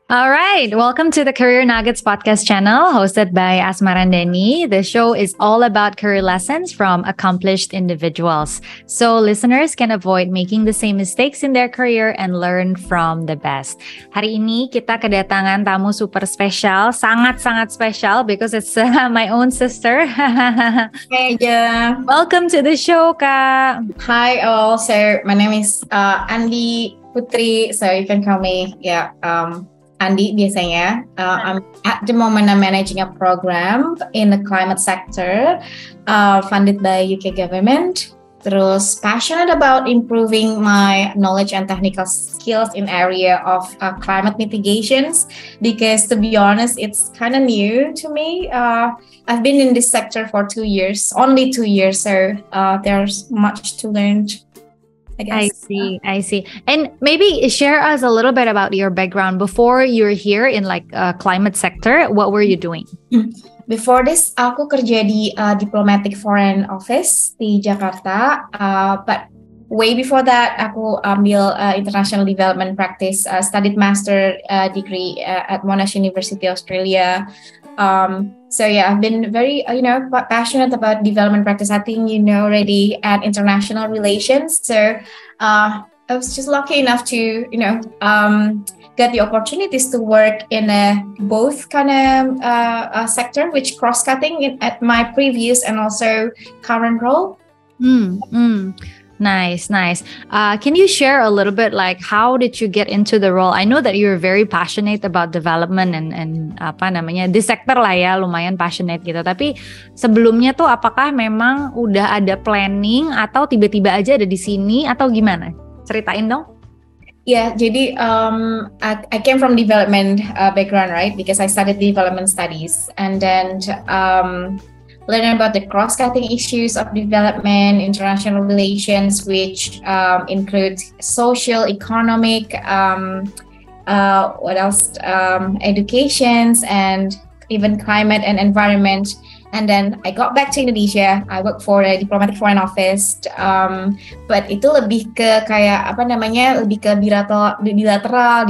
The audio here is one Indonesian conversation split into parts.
All right, welcome to the Career Nuggets podcast channel hosted by Asmarandeni. The show is all about career lessons from accomplished individuals. So listeners can avoid making the same mistakes in their career and learn from the best. Hari ini kita kedatangan tamu super spesial, sangat-sangat spesial because it's my own sister. Hey, yeah. Welcome to the show, Kak. Hi all. So my name is Andi Putri. So you can call me Andi biasanya. I'm at the moment I'm managing a program in the climate sector, funded by UK government. Terus passionate about improving my knowledge and technical skills in area of climate mitigations, because to be honest, it's kind of new to me. I've been in this sector for 2 years, only 2 years, so there's much to learn, I guess. I see. And maybe share us a little bit about your background before you're here in climate sector. What were you doing? Before this, aku kerja di Diplomatic Foreign Office di Jakarta. But way before that, aku ambil International Development Practice, studied master degree at Monash University, Australia. So yeah, I've been very, passionate about development practice. I think you know already, and international relations. So I was just lucky enough to, get the opportunities to work in both kind of sector, which cross-cutting at my previous and also current role. Nice. Can you share a little bit, like, how did you get into the role? I know that you're very passionate about development and di sektor lah ya, lumayan passionate gitu. Tapi sebelumnya tuh apakah memang udah ada planning atau tiba-tiba aja ada di sini atau gimana? Ceritain dong. Yeah, jadi I came from development background, right? Because I studied development studies, and then learning about the cross-cutting issues of development, international relations, which include social, economic, educations, and even climate and environment. And then I got back to Indonesia. I work for a Diplomatic Foreign Office, but itu lebih ke kayak lebih ke bilateral,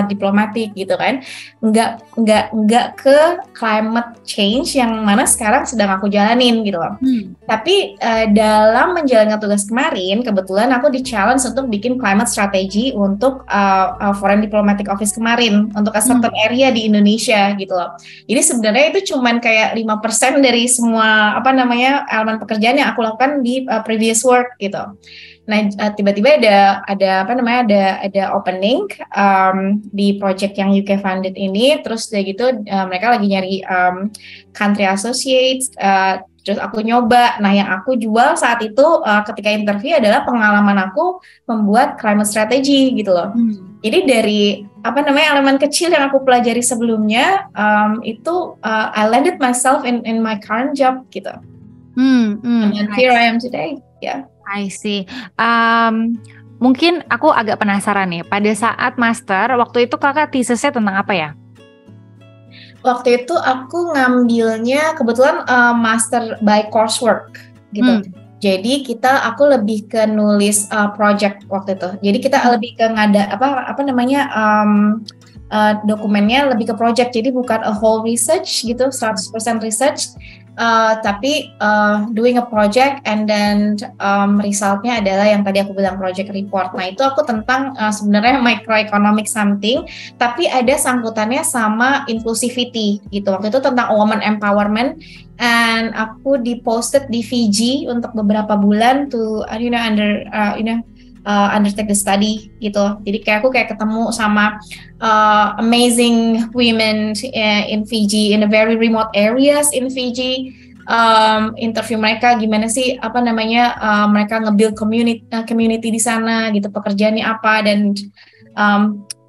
diplomatik gitu kan. Nggak ke climate change yang mana sekarang sedang aku jalanin gitu loh. Tapi dalam menjalankan tugas kemarin, kebetulan aku di-challenge untuk bikin climate strategy untuk Foreign Diplomatic Office kemarin untuk a certain area di Indonesia gitu loh. Jadi sebenarnya itu cuman kayak 5% dari semua elemen pekerjaan yang aku lakukan di previous work gitu. Nah, tiba-tiba ada opening di project yang UK funded ini, terus udah gitu mereka lagi nyari country associates. Terus aku nyoba. Nah, yang aku jual saat itu ketika interview adalah pengalaman aku membuat climate strategy gitu loh. Jadi dari elemen kecil yang aku pelajari sebelumnya itu I landed myself in my current job gitu. And here I am today. Yeah. I see. Mungkin aku agak penasaran nih. Pada saat master, waktu itu kakak tesisnya tentang apa ya? Waktu itu aku ngambilnya kebetulan master by coursework gitu. Jadi aku lebih ke nulis project waktu itu. Jadi kita lebih ke dokumennya lebih ke project. Jadi bukan a whole research gitu, 100% research. Tapi doing a project and then resultnya adalah yang tadi aku bilang project report. Nah, itu aku tentang sebenarnya microeconomic something, tapi ada sangkutannya sama inclusivity gitu. Waktu itu tentang women empowerment, and aku diposted di Fiji untuk beberapa bulan to undertake the study gitu. Jadi aku ketemu sama amazing women in Fiji, in the very remote areas in Fiji. Interview mereka gimana sih mereka nge-build community di sana gitu, pekerjaannya apa, dan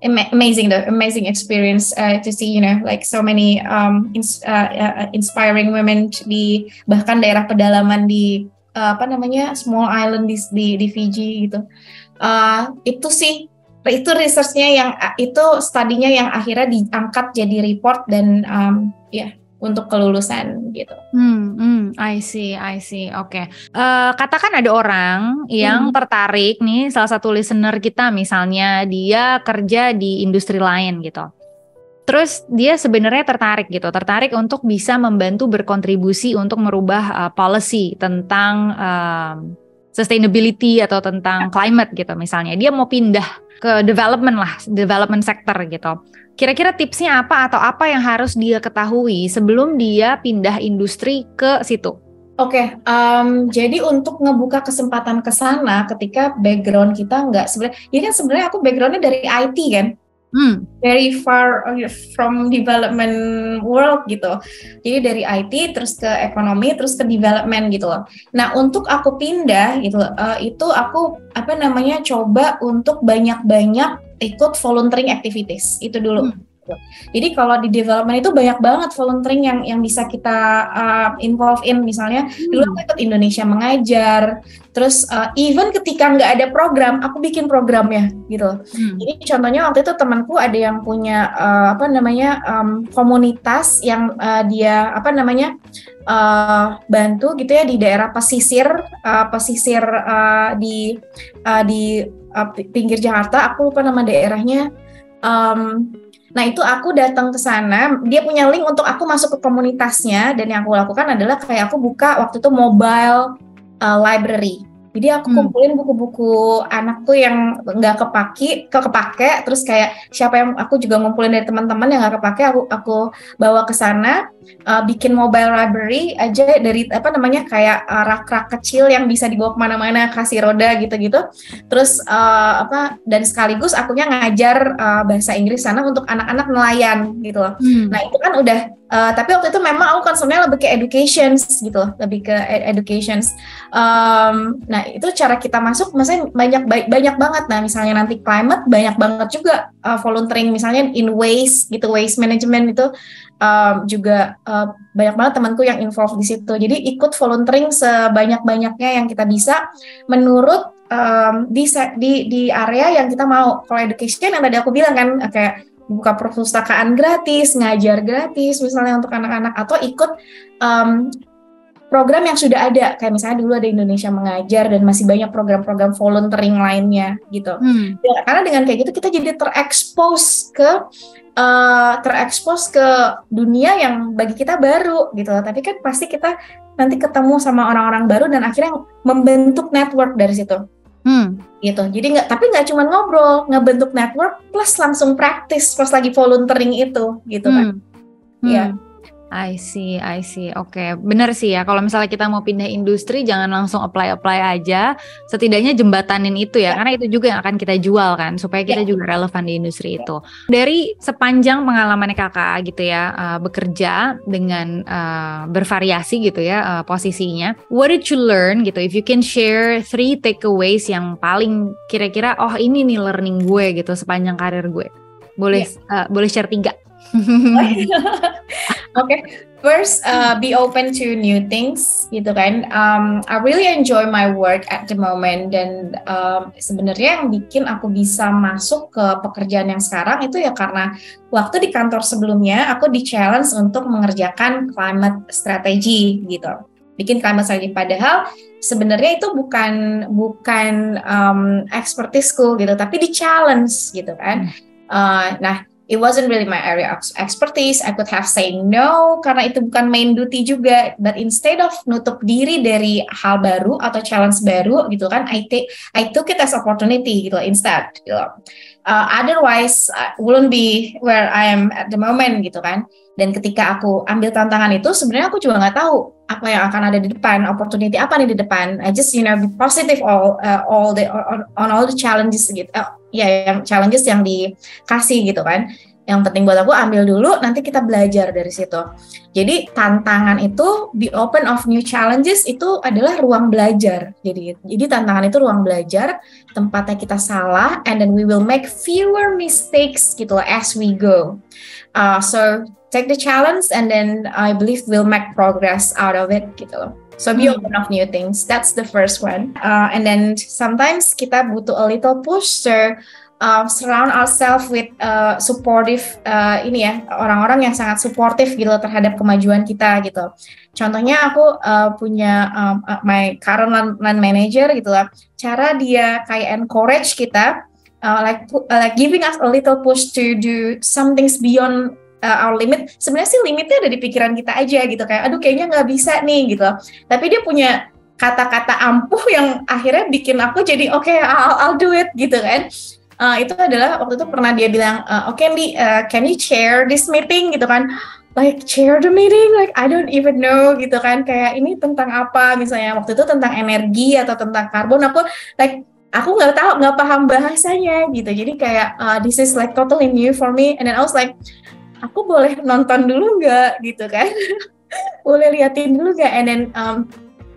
amazing experience to see so many inspiring women di bahkan daerah pedalaman di small island di Fiji gitu. Itu sih, itu researchnya yang itu studinya yang akhirnya diangkat jadi report dan untuk kelulusan gitu. I see. Oke. Katakan ada orang yang tertarik nih, salah satu listener kita misalnya dia kerja di industri lain gitu. Terus dia sebenarnya tertarik untuk bisa membantu berkontribusi untuk merubah policy tentang sustainability atau tentang climate gitu misalnya. Dia mau pindah ke development sector gitu. Kira-kira tipsnya apa atau apa yang harus dia ketahui sebelum dia pindah industri ke situ? Oke, jadi untuk ngebuka kesempatan ke sana ketika background kita nggak sebenarnya, jadi kan sebenarnya aku backgroundnya dari IT kan, very far from development world gitu. Jadi dari IT terus ke ekonomi terus ke development gitu loh. Nah untuk aku pindah gitu, itu aku coba untuk banyak-banyak ikut volunteering activities itu dulu. Jadi kalau di development itu banyak banget volunteering yang bisa kita involve in. Misalnya dulu aku ikut Indonesia Mengajar, terus even ketika nggak ada program, aku bikin programnya gitu. Jadi contohnya waktu itu temanku ada yang punya komunitas yang dia bantu gitu ya di daerah pesisir di pinggir Jakarta. Aku lupa nama daerahnya. Nah itu aku datang ke sana, dia punya link untuk aku masuk ke komunitasnya, dan yang aku lakukan adalah kayak aku buka waktu itu mobile library. Jadi aku kumpulin buku-buku anakku yang nggak kepake, terus kayak siapa yang aku juga ngumpulin dari teman-teman yang nggak kepake, aku bawa ke sana, bikin mobile library aja dari kayak rak-rak kecil yang bisa dibawa kemana-mana, kasih roda gitu-gitu. Terus dan sekaligus akunya ngajar bahasa Inggris sana untuk anak-anak nelayan gitu loh. Nah itu kan udah. Tapi waktu itu memang aku concernnya lebih ke educations gitu loh, nah itu cara kita masuk, maksudnya banyak banget. Nah misalnya nanti climate, banyak banget juga volunteering misalnya in waste gitu, waste management itu juga banyak banget temanku yang involved di situ. Jadi ikut volunteering sebanyak-banyaknya yang kita bisa menurut di area yang kita mau. Kalau education yang tadi aku bilang kan kayak buka perpustakaan gratis, ngajar gratis misalnya untuk anak-anak, atau ikut program yang sudah ada, kayak misalnya dulu ada Indonesia Mengajar dan masih banyak program-program volunteering lainnya gitu. Ya, karena dengan kayak gitu kita jadi terekspos ke dunia yang bagi kita baru gitu. Tapi kan pasti kita nanti ketemu sama orang-orang baru dan akhirnya membentuk network dari situ. Gitu. Jadi nggak cuma ngobrol, ngebentuk network plus langsung praktis pas lagi volunteering itu gitu kan. Ya. I see. Oke, benar sih ya. Kalau misalnya kita mau pindah industri, jangan langsung apply aja. Setidaknya jembatanin itu ya, karena itu juga yang akan kita jual kan, supaya kita juga relevan di industri itu. Dari sepanjang pengalamannya kakak gitu ya, bekerja dengan bervariasi gitu ya posisinya. What did you learn gitu? If you can share 3 takeaways yang paling kira-kira, oh ini nih learning gue gitu sepanjang karir gue. Boleh share 3. Okay, first be open to new things gitu kan. I really enjoy my work at the moment, dan sebenarnya yang bikin aku bisa masuk ke pekerjaan yang sekarang itu ya karena waktu di kantor sebelumnya aku di challenge untuk mengerjakan climate strategy gitu. Bikin climate strategy, padahal sebenarnya itu bukan expertiseku gitu, tapi di challenge gitu kan. Nah, it wasn't really my area of expertise. I could have said no karena itu bukan main duty juga. But instead of nutup diri dari hal baru atau challenge baru gitu kan, I took it as opportunity gitu instead. Gitu. Otherwise, I wouldn't be where I am at the moment gitu kan. Dan ketika aku ambil tantangan itu, sebenarnya aku juga nggak tahu apa yang akan ada di depan, opportunity apa nih di depan. I just be positive on all the challenges gitu. Yang challenges yang dikasih gitu kan. Yang penting buat aku ambil dulu, nanti kita belajar dari situ. Jadi tantangan itu, be open of new challenges itu adalah ruang belajar. Jadi tantangan itu ruang belajar, tempatnya kita salah, and then we will make fewer mistakes gitu as we go. So take the challenge, and then I believe we'll make progress out of it gitu loh. So be open of new things. That's the first one. And then sometimes kita butuh a little push. So surround ourselves with supportive orang-orang yang sangat supportive gitu terhadap kemajuan kita gitu. Contohnya aku punya my current line manager gitu lah. Cara dia kayak encourage kita like giving us a little push to do some things beyond our limit. Sebenarnya sih limitnya ada di pikiran kita aja gitu, kayak aduh kayaknya nggak bisa nih gitu. Tapi dia punya kata-kata ampuh yang akhirnya bikin aku jadi oke, I'll do it gitu kan. Itu adalah waktu itu pernah dia bilang, oke Li, can you chair this meeting gitu kan, like chair the meeting, like I don't even know gitu kan, kayak ini tentang apa misalnya, waktu itu tentang energi atau tentang karbon, aku nggak tahu, nggak paham bahasanya gitu, jadi kayak this is like totally new for me, and then I was like, aku boleh nonton dulu nggak gitu kan, boleh liatin dulu nggak, and then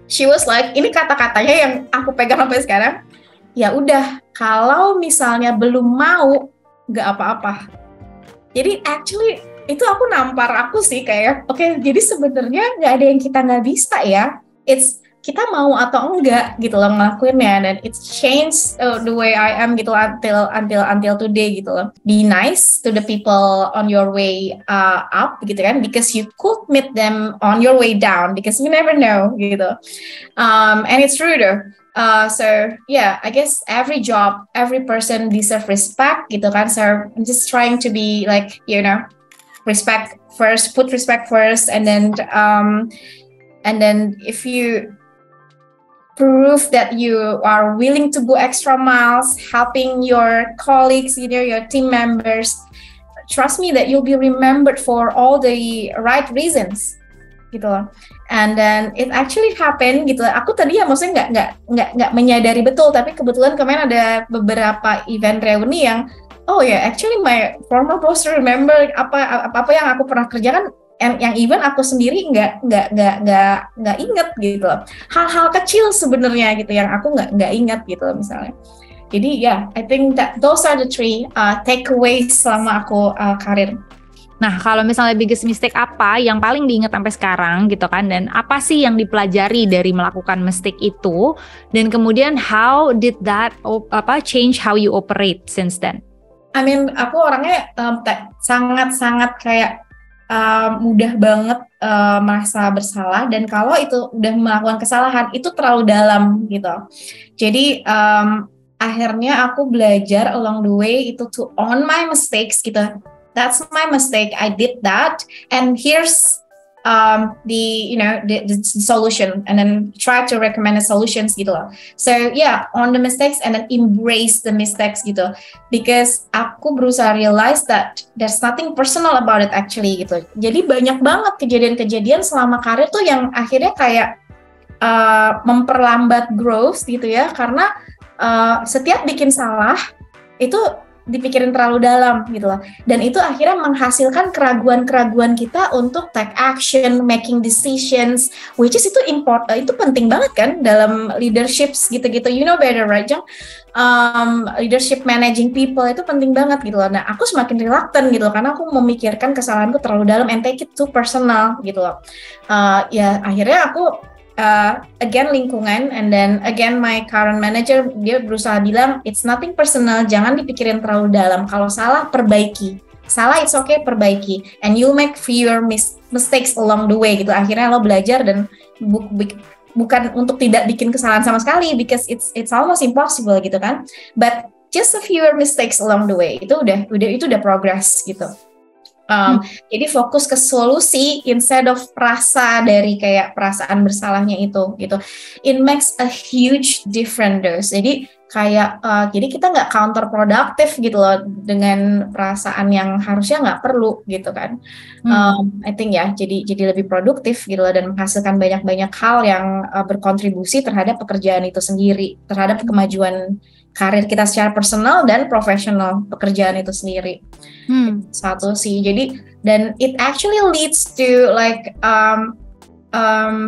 she was like, ini kata-katanya yang aku pegang sampai sekarang, ya udah, kalau misalnya belum mau, nggak apa-apa. Jadi actually itu aku nampar aku sih kayak, oke, jadi sebenarnya nggak ada yang kita nggak bisa ya. It's kita mau atau enggak gitu loh ngelakuinnya, dan it's changed the way I am gitu until today gitu loh. Be nice to the people on your way up gitu kan, because you could meet them on your way down, because you never know gitu. And it's true though. So yeah, I guess every job, every person deserve respect gitu kan. So I'm just trying to be like, respect first, put respect first, and then if you prove that you are willing to go extra miles, helping your colleagues, your team members, trust me that you'll be remembered for all the right reasons, gitu loh. And then it actually happened gitu. Aku tadi ya maksudnya nggak menyadari betul, tapi kebetulan kemarin ada beberapa event reuni yang actually my former boss remember apa yang aku pernah kerjakan, yang even aku sendiri nggak inget gitu loh. Hal-hal kecil sebenarnya gitu yang aku nggak ingat gitu loh, misalnya. Jadi I think that those are the three takeaways selama aku karir. Nah, kalau misalnya biggest mistake apa yang paling diingat sampai sekarang gitu kan, dan apa sih yang dipelajari dari melakukan mistake itu, dan kemudian how did that change how you operate since then? I mean, aku orangnya sangat-sangat kayak mudah banget merasa bersalah, dan kalau itu udah melakukan kesalahan itu terlalu dalam gitu. Jadi akhirnya aku belajar along the way itu to own my mistakes gitu. That's my mistake. I did that, and here's the solution, and then try to recommend the solutions gitu loh. So own the mistakes and then embrace the mistakes gitu. Because aku berusaha realize that there's nothing personal about it actually gitu. Jadi banyak banget kejadian-kejadian selama karir tuh yang akhirnya kayak memperlambat growth gitu ya, karena setiap bikin salah itu dipikirin terlalu dalam gitu loh, dan itu akhirnya menghasilkan keraguan-keraguan kita untuk take action, making decisions, which is itu penting banget kan dalam leaderships gitu-gitu, better right Jang? Leadership, managing people itu penting banget gitu loh. Nah aku semakin reluctant gitu loh, karena aku memikirkan kesalahanku terlalu dalam and take it too personal gitu loh. Akhirnya aku again lingkungan, and then again my current manager, dia berusaha bilang it's nothing personal, jangan dipikirin terlalu dalam, kalau salah perbaiki, salah it's okay, perbaiki, and you make fewer mistakes along the way gitu. Akhirnya lo belajar, dan bukan untuk tidak bikin kesalahan sama sekali, because it's almost impossible gitu kan, but just a fewer mistakes along the way, itu udah progress gitu. Jadi fokus ke solusi instead of rasa dari kayak perasaan bersalahnya itu gitu. It makes a huge difference. Jadi kayak jadi kita nggak counterproductive gitu loh dengan perasaan yang harusnya nggak perlu gitu kan. I think jadi lebih produktif gitu loh, dan menghasilkan banyak hal yang berkontribusi terhadap pekerjaan itu sendiri, terhadap kemajuan karir kita secara personal dan profesional pekerjaan itu sendiri. Satu sih. Jadi dan it actually leads to like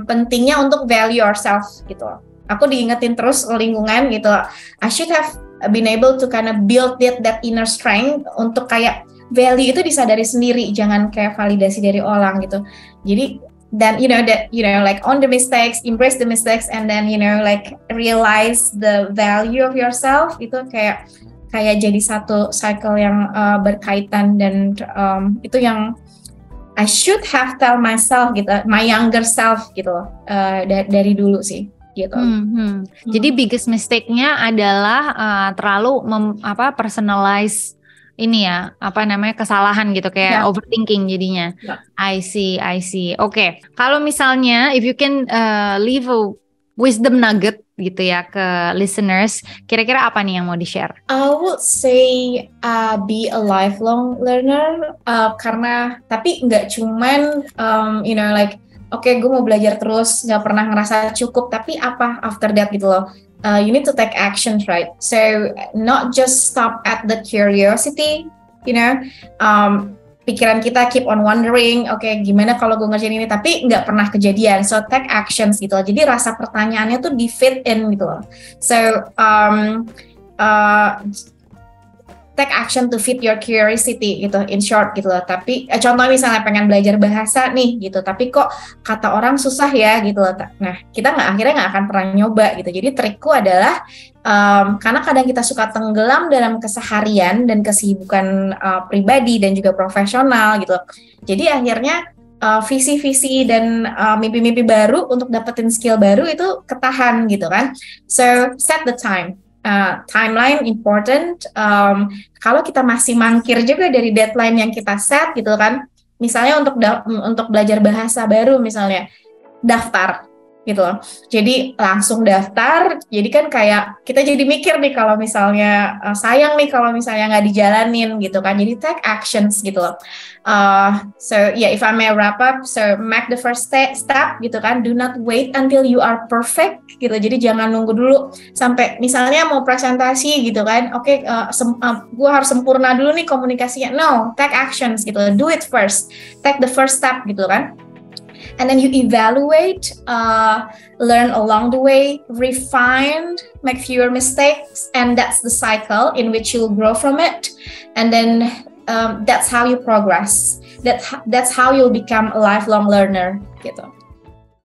pentingnya untuk value yourself gitu. Aku diingetin terus lingkungan gitu. I should have been able to kind of build that inner strength untuk kayak value itu disadari sendiri, jangan kayak validasi dari orang gitu. Jadi then like own the mistakes, embrace the mistakes, and then like realize the value of yourself, itu kayak kayak jadi satu cycle yang berkaitan, dan itu yang I should have tell myself gitu, my younger self gitu loh, dari dulu sih gitu. Jadi biggest mistake-nya adalah terlalu personalize ini ya, kesalahan gitu, kayak overthinking jadinya. I see. Oke. Kalau misalnya if you can leave a wisdom nugget gitu ya ke listeners, kira-kira apa nih yang mau di-share? I would say be a lifelong learner, karena tapi nggak cuman oke, gue mau belajar terus, nggak pernah ngerasa cukup, tapi apa after that gitu loh. You need to take actions, right? So not just stop at the curiosity, pikiran kita keep on wondering, oke, gimana kalau gue ngerjain ini, tapi nggak pernah kejadian. So take actions gitu loh. Jadi rasa pertanyaannya tuh di fit in gitu loh. So take action to fit your curiosity gitu, in short gitu loh. Tapi contoh misalnya pengen belajar bahasa nih gitu, tapi kok kata orang susah ya gitu loh. Nah, kita akhirnya nggak akan pernah nyoba gitu. Jadi trikku adalah karena kadang kita suka tenggelam dalam keseharian dan kesibukan pribadi dan juga profesional gitu. Jadi akhirnya visi-visi dan mimpi-mimpi baru untuk dapetin skill baru itu ketahan gitu kan. So set the time. Timeline important. Kalau kita masih mangkir juga dari deadline yang kita set gitu kan, misalnya untuk belajar bahasa baru misalnya, daftar gitu loh. Jadi langsung daftar. Jadi kan kayak kita jadi mikir nih kalau misalnya sayang nih kalau misalnya nggak dijalanin gitu kan. Jadi take actions gitu loh. So if I may wrap up, so make the first step gitu kan. Do not wait until you are perfect gitu. Jadi jangan nunggu dulu sampai misalnya mau presentasi gitu kan. Oke, gue harus sempurna dulu nih komunikasinya. No, take actions gitu. Do it first. Take the first step gitu kan. And then you evaluate, learn along the way, refine, make fewer mistakes, and that's the cycle in which you'll grow from it. And then that's how you progress. That's how you'll become a lifelong learner gitu.